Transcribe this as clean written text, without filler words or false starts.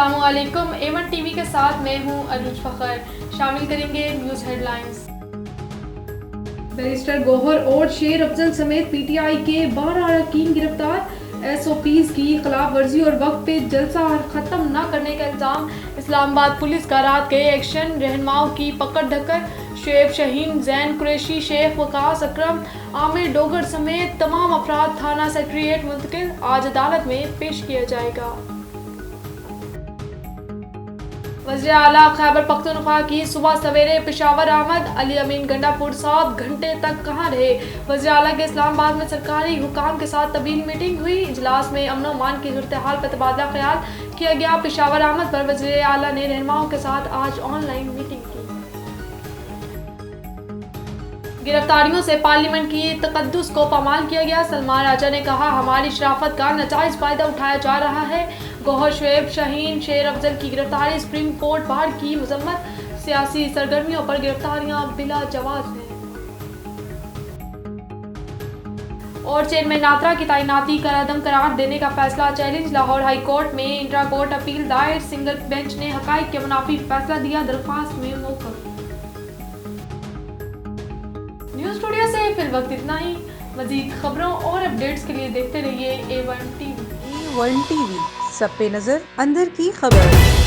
अस्सलामुअलैकुम। A1 TV के साथ मैं हूं अरूज फखर। शामिल करेंगे न्यूज़ हेडलाइंस। बैरिस्टर गौहर और शेर अफजल समेत PTI के 12 अरकान गिरफ्तार। SOPs की खिलाफ वर्जी और वक्त पे जलसा खत्म न करने का इल्जाम। इस्लामाबाद पुलिस का रात गए एक्शन, रहनुमाओं की पकड़ धक्कर। शुएब शाहीन, जैन कुरैशी, शेख वकास अकरम, आमिर डोगर समेत तमाम अफराद थाना सेक्रेटेरिएट मुंतकिल। आज अदालत में पेश किया जाएगा। वज़ीर आला खैबर पख्तूनख्वा की सुबह सवेरे पेशावर आमद। अली अमीन गंडापुर 7 घंटे तक कहाँ रहे। वज़ीर आला के इस्लामाबाद में सरकारी हुकाम के साथ तवील मीटिंग हुई। इजलास में अमन अमान की सूरत हाल पर तबादला ख्याल किया गया। पेशावर आमद पर वज़ीर आला ने रहनुमाओं के साथ आज ऑनलाइन मीटिंग की। गिरफ्तारियों से पार्लियामेंट की तकद्दुस को पामाल किया गया। सलमान राजा ने कहा, हमारी शराफत का नाजायज फायदा उठाया जा रहा है। गौहर, शुएब शाहीन, शेर अफजल की गिरफ्तारी सुप्रीम कोर्ट बार की मजम्मत। सियासी सरगर्मियों पर गिरफ्तारियां बिला जवाज हैं। और चेयरमैन नात्रा की तैनाती का अदम करार देने का फैसला चैलेंज। लाहौर हाई कोर्ट में इंट्रा कोर्ट अपील दायर। सिंगल बेंच ने हकाइक के मुनाफी फैसला दिया। दरख्वास्त में मौकूफ। न्यूज़ स्टूडियो से फिल वक्त इतना ही। मजीद खबरों और अपडेट्स के लिए देखते रहिए A1 टीवी। A1 टीवी, सब पे नजर, अंदर की खबर।